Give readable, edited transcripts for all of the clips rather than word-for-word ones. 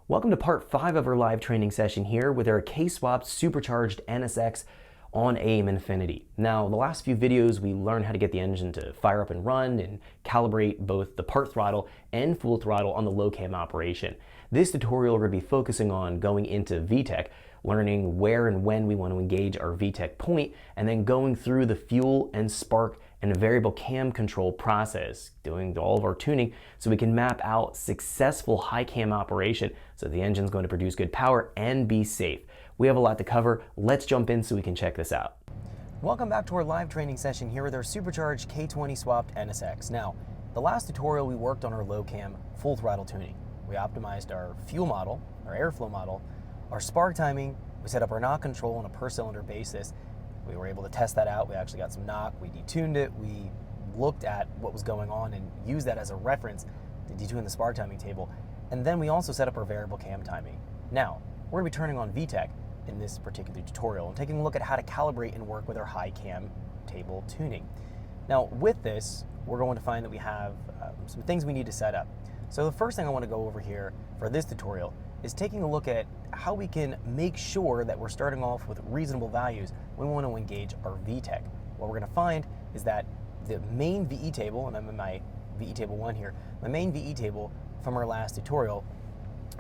Welcome to part 5 of our live training session here with our K20 Supercharged NSX on AEM Infinity. Now, the last few videos we learned how to get the engine to fire up and run and calibrate both the part throttle and full throttle on the low cam operation. This tutorial we're going to be focusing on going into VTEC, learning where and when we want to engage our VTEC point, and then going through the fuel and spark and variable cam control process, doing all of our tuning so we can map out successful high cam operation so the engine's going to produce good power and be safe. We have a lot to cover. Let's jump in so we can check this out. Welcome back to our live training session here with our supercharged K20 swapped NSX. Now, the last tutorial we worked on our low cam full throttle tuning. We optimized our fuel model, our airflow model, our spark timing, we set up our knock control on a per cylinder basis. We were able to test that out. We actually got some knock, we detuned it, we looked at what was going on and used that as a reference to detune the spark timing table. And then we also set up our variable cam timing. Now, we're gonna be turning on VTEC in this particular tutorial and taking a look at how to calibrate and work with our high cam table tuning. Now, with this, we're going to find that we have some things we need to set up. So the first thing I wanna go over here for this tutorial is taking a look at how we can make sure that we're starting off with reasonable values when we want to engage our VTEC. What we're going to find is that the main VE table, and I'm in my VE table 1 here, my main VE table from our last tutorial,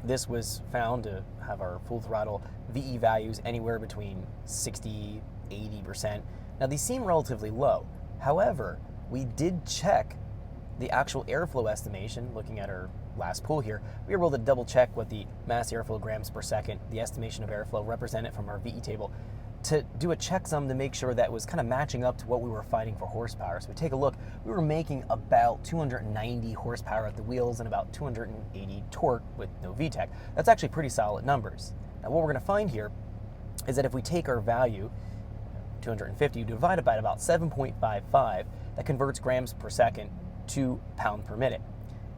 this was found to have our full throttle VE values anywhere between 60, 80%. Now these seem relatively low. However, we did check the actual airflow estimation, looking at our last pull here. We were able to double check what the mass airflow grams per second, the estimation of airflow represented from our VE table, to do a checksum to make sure that was kind of matching up to what we were fighting for horsepower. So we take a look, we were making about 290 horsepower at the wheels and about 280 torque with no VTEC. That's actually pretty solid numbers. Now what we're going to find here is that if we take our value, 250, divide it by about 7.55, that converts grams per second to pound per minute.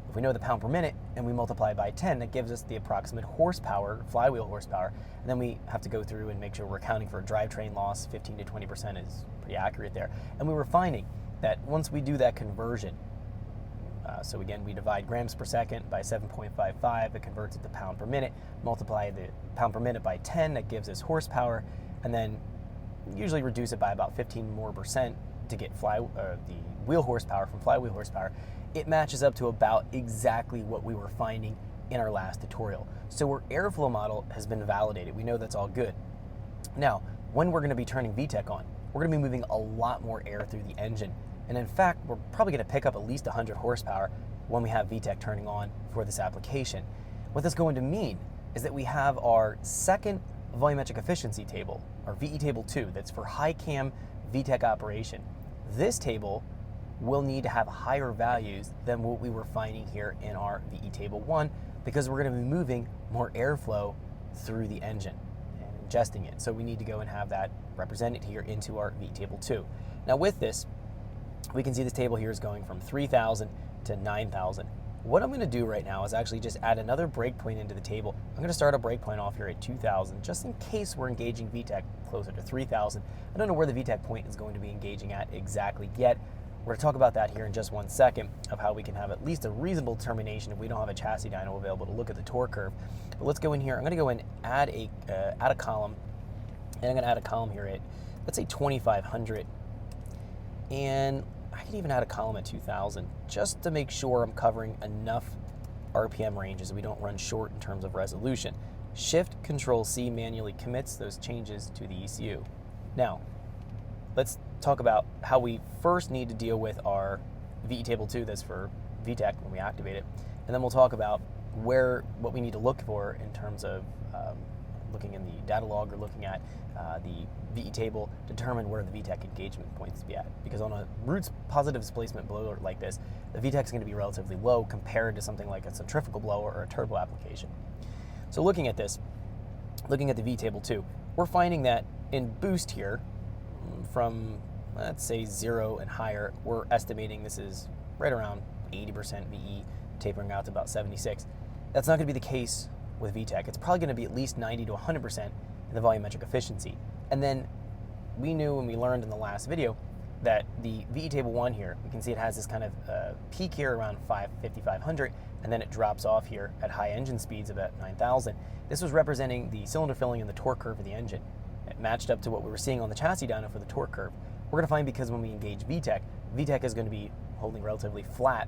If we know the pound per minute and we multiply by 10, that gives us the approximate horsepower, flywheel horsepower, and then we have to go through and make sure we're accounting for a drivetrain loss. 15 to 20% is pretty accurate there. And we were finding that once we do that conversion, so again, we divide grams per second by 7.55, it converts it to pound per minute, multiply the pound per minute by 10, that gives us horsepower, and then usually reduce it by about 15% more to get the wheel horsepower from flywheel horsepower. It matches up to about exactly what we were finding in our last tutorial. So our airflow model has been validated. We know that's all good. Now, when we're going to be turning VTEC on, we're going to be moving a lot more air through the engine. And in fact, we're probably going to pick up at least 100 horsepower when we have VTEC turning on for this application. What that's going to mean is that we have our second volumetric efficiency table, our VE table 2, that's for high cam VTEC operation. This table will need to have higher values than what we were finding here in our VE table 1 because we're going to be moving more airflow through the engine and ingesting it. So we need to go and have that represented here into our VE table 2. Now with this, we can see this table here is going from 3,000 to 9,000. What I'm going to do right now is actually just add another breakpoint into the table. I'm going to start a breakpoint off here at 2,000 just in case we're engaging VTEC closer to 3,000. I don't know where the VTEC point is going to be engaging at exactly yet. We're going to talk about that here in just 1 second of how we can have at least a reasonable determination if we don't have a chassis dyno available to look at the torque curve. But let's go in here. I'm going to go and add a column, and I'm going to add a column here at, let's say 2,500, and I can even add a column at 2,000 just to make sure I'm covering enough RPM ranges so we don't run short in terms of resolution. Shift Control C manually commits those changes to the ECU. Now, let's talk about how we first need to deal with our VE table 2 that's for VTEC when we activate it, and then we'll talk about what we need to look for in terms of looking in the data log or looking at the VE table to determine where the VTEC engagement points to be at. Because on a roots positive displacement blower like this, the VTEC is going to be relatively low compared to something like a centrifugal blower or a turbo application. So looking at this, looking at the VE table 2, we're finding that in boost here, from let's say 0 and higher, we're estimating this is right around 80% VE, tapering out to about 76. That's not going to be the case with VTEC. It's probably going to be at least 90 to 100% in the volumetric efficiency. And then we knew when we learned in the last video that the VE table 1 here, you can see it has this kind of peak here around 5,500, and then it drops off here at high engine speeds about 9,000. This was representing the cylinder filling and the torque curve of the engine. It matched up to what we were seeing on the chassis dyno for the torque curve. We're going to find, because when we engage VTEC, VTEC is going to be holding relatively flat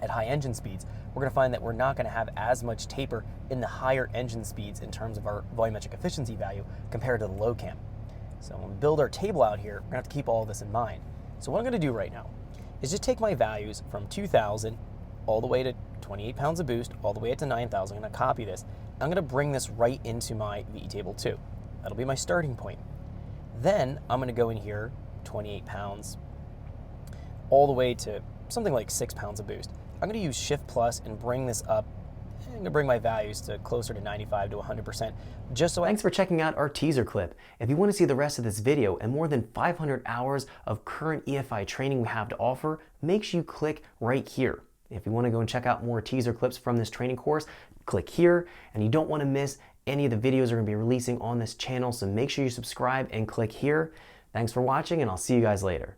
at high engine speeds. We're going to find that we're not going to have as much taper in the higher engine speeds in terms of our volumetric efficiency value compared to the low cam. So when we build our table out here, we're going to have to keep all of this in mind. So what I'm going to do right now is just take my values from 2,000 all the way to 28 pounds of boost, all the way up to 9,000. I'm going to copy this. I'm going to bring this right into my VE table 2. That'll be my starting point. Then I'm going to go in here, 28 pounds, all the way to something like 6 pounds of boost. I'm going to use Shift Plus and bring this up. I'm going to bring my values to closer to 95 to 100%, just so Thanks for checking out our teaser clip. If you want to see the rest of this video and more than 500 hours of current EFI training we have to offer, make sure you click right here. If you want to go and check out more teaser clips from this training course, click here, and you don't want to miss any of the videos we're going to be releasing on this channel, so make sure you subscribe and click here. Thanks for watching, and I'll see you guys later.